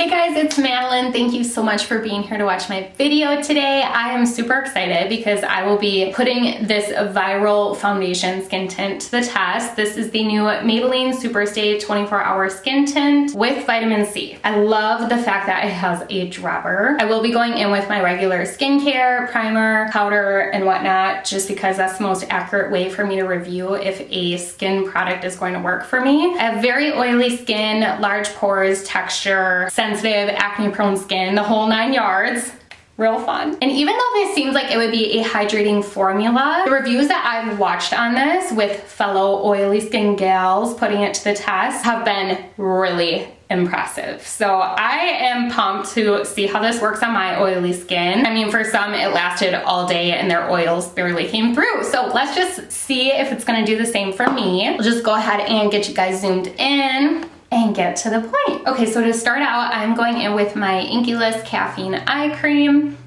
Hey guys, it's Madeline. Thank you so much for being here to watch my video today. I am super excited because I will be putting this viral foundation skin tint to the test. This is the new Maybelline Superstay 24-Hour Skin Tint with vitamin C. I love the fact that it has a dropper. I will be going in with my regular skincare, primer, powder, and whatnot, just because that's the most accurate way for me to review if a skin product is going to work for me. I have very oily skin, large pores, texture, sensitive, acne-prone skin, the whole 9 yards. Real fun. And even though this seems like it would be a hydrating formula, the reviews that I've watched on this with fellow oily skin gals putting it to the test have been really impressive. So I am pumped to see how this works on my oily skin. I mean, for some it lasted all day and their oils barely came through. So let's just see if it's gonna do the same for me. We'll just go ahead and get you guys zoomed in and get to the point. Okay, so to start out, I'm going in with my Inkyless Caffeine Eye Cream.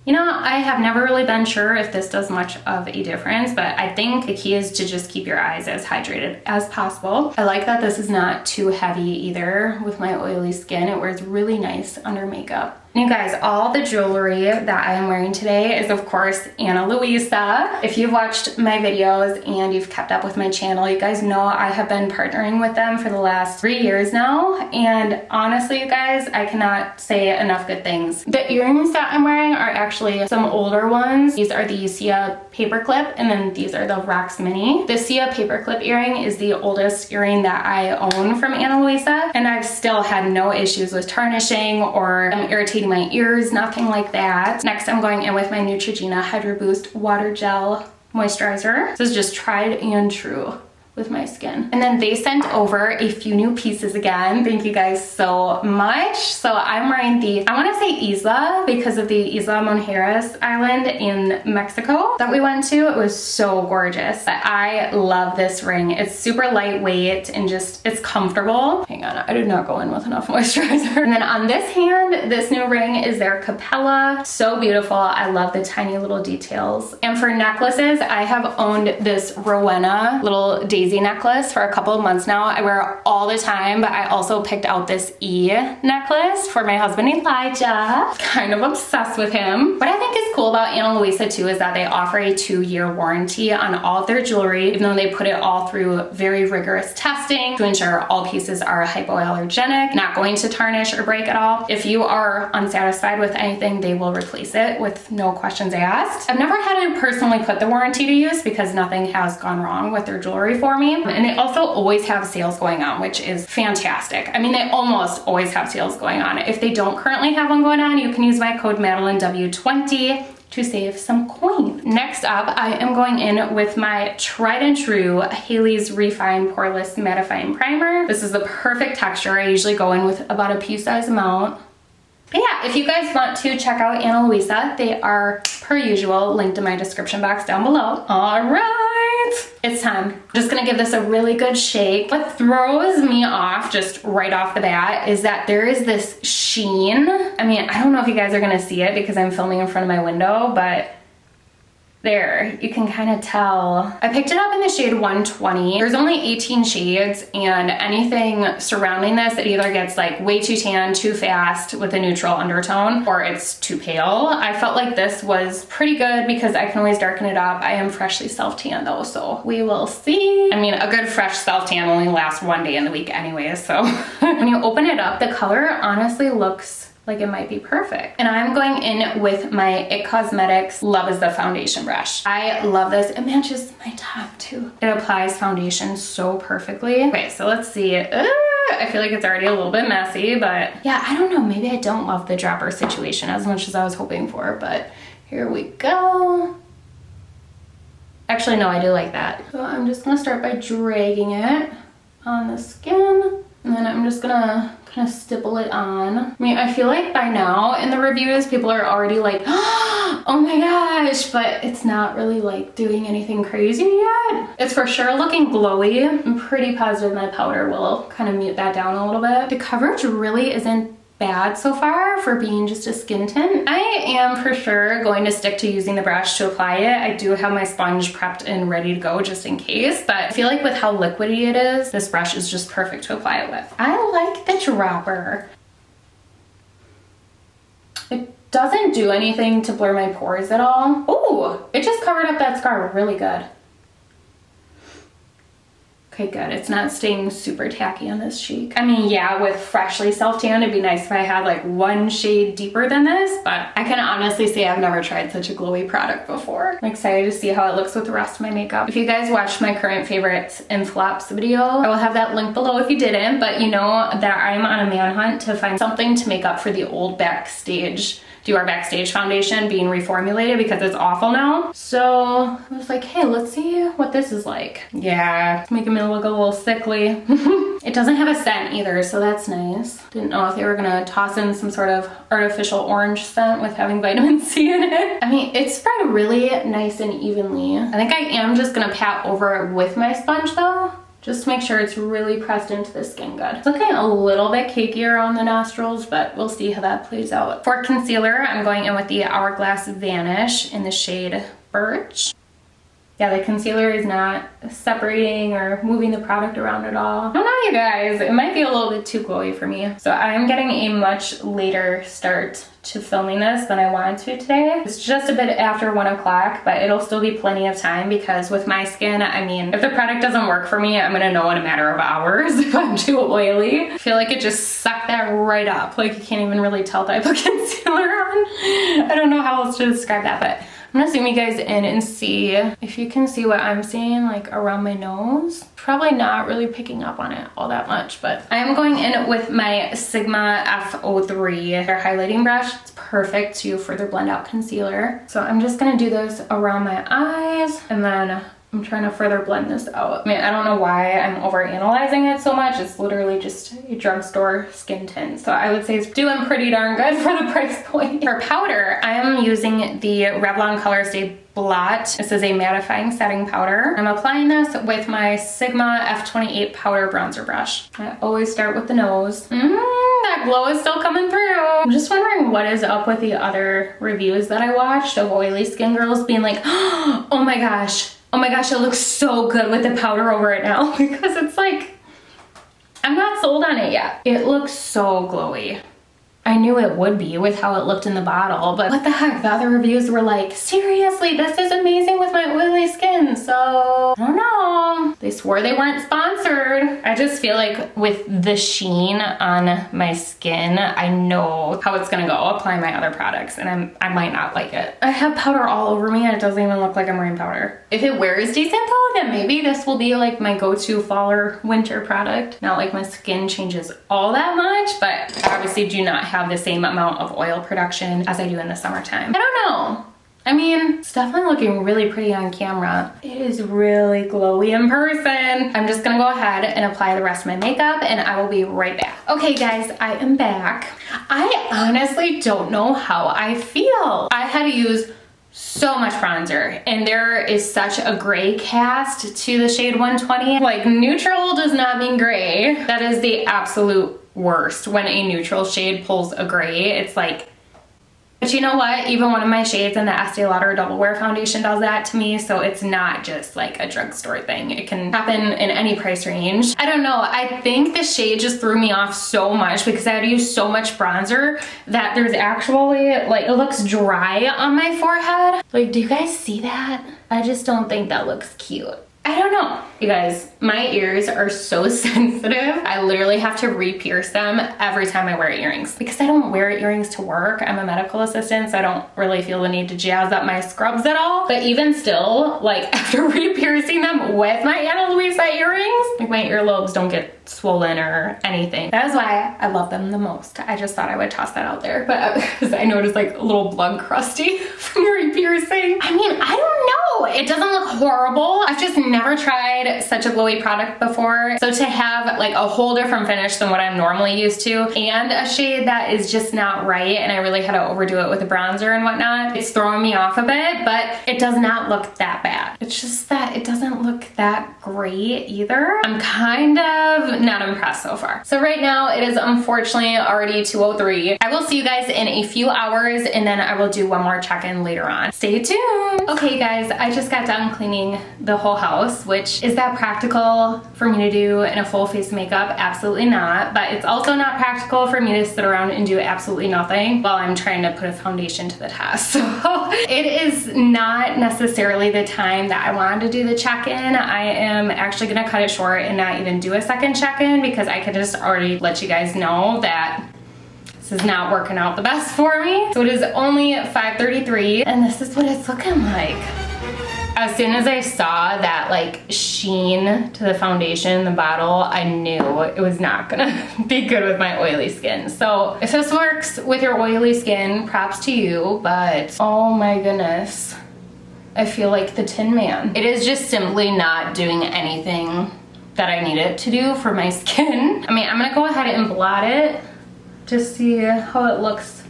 You know, I have never really been sure if this does much of a difference, but I think the key is to just keep your eyes as hydrated as possible. I like that this is not too heavy either with my oily skin. It wears really nice under makeup. And you guys, all the jewelry that I am wearing today is of course LUISA. If you've watched my videos and you've kept up with my channel, you guys know I have been partnering with them for the last 3 years now. And honestly, you guys, I cannot say enough good things. The earrings that I'm wearing are actually some older ones. These are the Sia paperclip, and then these are the Rocks Mini. The Sia paperclip earring is the oldest earring that I own from LUISA, and I've still had no issues with tarnishing or irritating my ears, nothing like that. Next, I'm going in with my Neutrogena Hydro Boost Water Gel Moisturizer. This is just tried and true with my skin. And then they sent over a few new pieces again. Thank you guys so much. So I'm wearing the, I want to say Isla, because of the Isla Mujeres Island in Mexico that we went to. It was so gorgeous. But I love this ring. It's super lightweight and just, it's comfortable. Hang on, I did not go in with enough moisturizer. And then on this hand, this new ring is their Capella. So beautiful. I love the tiny little details. And for necklaces, I have owned this Rowena little daisy necklace for a couple of months now. I wear it all the time, but I also picked out this E necklace for my husband Elijah. Kind of obsessed with him. What I think is cool about LUISA too is that they offer a 2-year warranty on all of their jewelry, even though they put it all through very rigorous testing to ensure all pieces are hypoallergenic, not going to tarnish or break at all. If you are unsatisfied with anything, they will replace it with no questions asked. I've never had to personally put the warranty to use because nothing has gone wrong with their jewelry for me. And they also always have sales going on, which is fantastic. I mean, they almost always have sales going on. If they don't currently have one going on, you can use my code MadelineW20 to save some coin. Next up, I am going in with my tried and true Haley's Refine Poreless Mattifying Primer. This is the perfect texture. I usually go in with about a pea-sized amount. But yeah, if you guys want to check out LUISA, they are, per usual, linked in my description box down below. All right, it's time. I'm just gonna give this a really good shake. What throws me off just right off the bat is that there is this sheen. I mean, I don't know if you guys are gonna see it because I'm filming in front of my window, but there, you can kind of tell. I picked it up in the shade 120. There's only 18 shades, and anything surrounding this, it either gets like way too tan, too fast with a neutral undertone, or it's too pale. I felt like this was pretty good because I can always darken it up. I am freshly self-tan though, so we will see. I mean, a good fresh self-tan only lasts 1 day in the week anyway, so. When you open it up, the color honestly looks like it might be perfect. And I'm going in with my IT Cosmetics Love is the Foundation brush. I love this. It matches my top too. It applies foundation so perfectly. Okay, so let's see. I feel like it's already a little bit messy, but yeah, I don't know. Maybe I don't love the dropper situation as much as I was hoping for, but here we go. Actually, no, I do like that. So I'm just gonna start by dragging it on the skin. And then I'm just gonna kind of stipple it on. I mean, I feel like by now in the reviews, people are already like, oh my gosh, but it's not really like doing anything crazy yet. It's for sure looking glowy. I'm pretty positive my powder will kind of mute that down a little bit. The coverage really isn't bad so far for being just a skin tint. I am for sure going to stick to using the brush to apply it. I do have my sponge prepped and ready to go just in case, but I feel like with how liquidy it is, this brush is just perfect to apply it with. I like the dropper. doesn't do anything to blur my pores at all. Oh, it just covered up that scar really good. Okay, good. It's not staying super tacky on this cheek. I mean, yeah, with freshly self-tanned, it'd be nice if I had like one shade deeper than this, but I can honestly say I've never tried such a glowy product before. I'm excited to see how it looks with the rest of my makeup. If you guys watched my current favorites and flops video, I will have that link below if you didn't, but you know that I'm on a manhunt to find something to make up for the old Backstage DIOR Backstage foundation being reformulated because it's awful now. So I was like, hey, let's see what this is like. Yeah, it's making me look a little sickly. It doesn't have a scent either, so that's nice. Didn't know if they were gonna toss in some sort of artificial orange scent with having vitamin C in it. I mean, it's spread really nice and evenly. I think I am just gonna pat over it with my sponge though, just to make sure it's really pressed into the skin good. It's looking a little bit cakier on the nostrils, but we'll see how that plays out. For concealer, I'm going in with the Hourglass Vanish in the shade Birch. Yeah, the concealer is not separating or moving the product around at all. I don't know, you guys, it might be a little bit too glowy for me. So I'm getting a much later start to filming this than I wanted to today. It's just a bit after 1 o'clock, but it'll still be plenty of time because with my skin, I mean, if the product doesn't work for me, I'm gonna know in a matter of hours if I'm too oily. I feel like it just sucked that right up. Like you can't even really tell that I put concealer on. I don't know how else to describe that, but I'm gonna zoom you guys in and see if you can see what I'm seeing like around my nose. Probably not really picking up on it all that much, but I am going in with my Sigma F03 hair highlighting brush. It's perfect to further blend out concealer. So I'm just gonna do this around my eyes and then I'm trying to further blend this out. I mean, I don't know why I'm over analyzing it so much. It's literally just a drugstore skin tint. So I would say it's doing pretty darn good for the price point. For powder, I am using the Revlon Colorstay Blot. This is a mattifying setting powder. I'm applying this with my Sigma F28 powder bronzer brush. I always start with the nose. That glow is still coming through. I'm just wondering what is up with the other reviews that I watched of oily skin girls being like, oh my gosh, it looks so good with the powder over it now. Because it's like, I'm not sold on it yet. It looks so glowy. I knew it would be with how it looked in the bottle, but what the heck, the other reviews were like, seriously, this is amazing with my oily skin, so I don't know. They swore they weren't sponsored. I just feel like with the sheen on my skin, I know how it's gonna go applying my other products, and I might not like it. I have powder all over me and it doesn't even look like I'm wearing powder. If it wears decent though, then maybe this will be like my go-to fall or winter product. Not like my skin changes all that much, but I obviously do not have the same amount of oil production as I do in the summertime. I don't know. I mean, it's definitely looking really pretty on camera. It is really glowy in person. I'm just gonna go ahead and apply the rest of my makeup and I will be right back. Okay guys, I am back. I honestly don't know how I feel. I had to use so much bronzer and there is such a gray cast to the shade 120. Like neutral does not mean gray. That is the absolute worst when a neutral shade pulls a gray. It's like, but you know what? Even one of my shades in the Estee Lauder Double Wear foundation does that to me, so it's not just like a drugstore thing. It can happen in any price range. I don't know. I think the shade just threw me off so much because I had to use so much bronzer that there's actually, like, it looks dry on my forehead. Like, do you guys see that? I just don't think that looks cute. I don't know. You guys, my ears are so sensitive. I literally have to re-pierce them every time I wear earrings because I don't wear earrings to work. I'm a medical assistant, so I don't really feel the need to jazz up my scrubs at all. But even still, like after re-piercing them with my Ana Luisa earrings, like my earlobes don't get swollen or anything. That is why I love them the most. I just thought I would toss that out there, but because I noticed like a little blood crusty from re-piercing. I mean, I don't know. It doesn't look horrible. I've just never tried such a glowy product before. So to have like a whole different finish than what I'm normally used to and a shade that is just not right, and I really had to overdo it with a bronzer and whatnot, it's throwing me off a bit, but it does not look that bad. It's just that it doesn't look that great either. I'm kind of I'm not impressed so far. So right now it is unfortunately already 2:03. I will see you guys in a few hours and then I will do one more check-in later on. Stay tuned. Okay guys, I just got done cleaning the whole house, which is that practical for me to do in a full face of makeup? Absolutely not. But it's also not practical for me to sit around and do absolutely nothing while I'm trying to put a foundation to the test. So it is not necessarily the time that I wanted to do the check-in. I am actually gonna cut it short and not even do a second check-in because I could just already let you guys know that this is not working out the best for me. So it is only 5:33 and this is what it's looking like. As soon as I saw that like sheen to the foundation in the bottle, I knew it was not gonna be good with my oily skin. So if this works with your oily skin, props to you, but oh my goodness, I feel like the Tin Man. It is just simply not doing anything that I need it to do for my skin. I mean, I'm gonna go ahead and blot it to see how it looks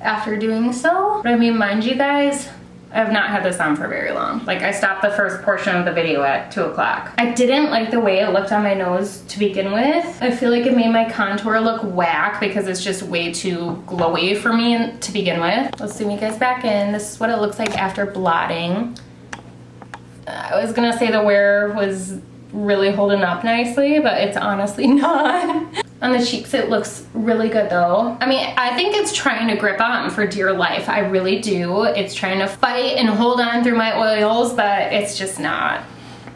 after doing so. But I mean, mind you guys, I have not had this on for very long. Like I stopped the first portion of the video at 2 o'clock. I didn't like the way it looked on my nose to begin with. I feel like it made my contour look whack because it's just way too glowy for me to begin with. Let's zoom you guys back in. This is what it looks like after blotting. I was gonna say the wear was really holding up nicely, but it's honestly not. On the cheeks it looks really good though. I mean, I think it's trying to grip on for dear life. I really do. It's trying to fight and hold on through my oils, but it's just not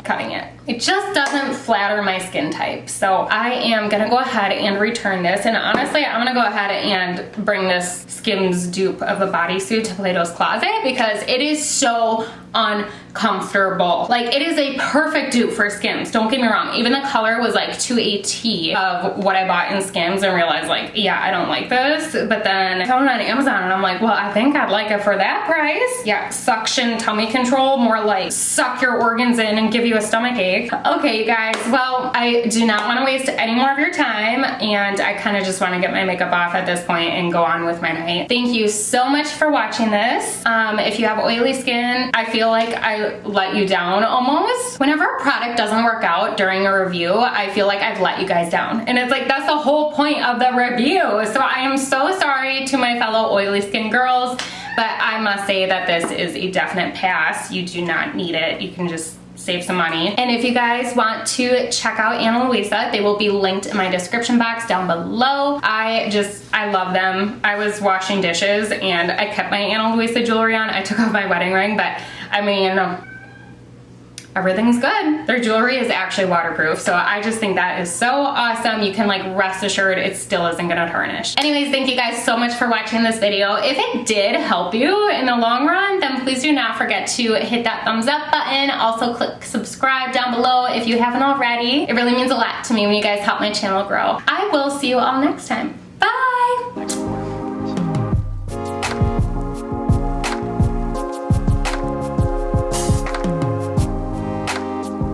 cutting it. It just doesn't flatter my skin type. So I am gonna go ahead and return this. And honestly, I'm gonna go ahead and bring this Skims dupe of a bodysuit to Plato's Closet because it is so uncomfortable. Like it is a perfect dupe for Skims, don't get me wrong. Even the color was like to a T of what I bought in Skims and realized like, yeah, I don't like this. But then I found it on Amazon and I'm like, well, I think I'd like it for that price. Yeah, suction tummy control, more like suck your organs in and give you a stomach ache. Okay, you guys, well, I do not want to waste any more of your time and I kind of just want to get my makeup off at this point and go on with my night. Thank you so much for watching this. If you have oily skin, I feel like I let you down almost. Whenever a product doesn't work out during a review, I feel like I've let you guys down. And it's like, that's the whole point of the review. So I am so sorry to my fellow oily skin girls, but I must say that this is a definite pass. You do not need it. You can just save some money. And if you guys want to check out Ana Luisa, they will be linked in my description box down below. I love them. I was washing dishes and I kept my Ana Luisa jewelry on. I took off my wedding ring, but I mean, everything's good. Their jewelry is actually waterproof, so I just think that is so awesome. You can like rest assured it still isn't gonna tarnish. Anyways, thank you guys so much for watching this video. If it did help you in the long run, then please do not forget to hit that thumbs up button. Also click subscribe down below if you haven't already. It really means a lot to me when you guys help my channel grow. I will see you all next time.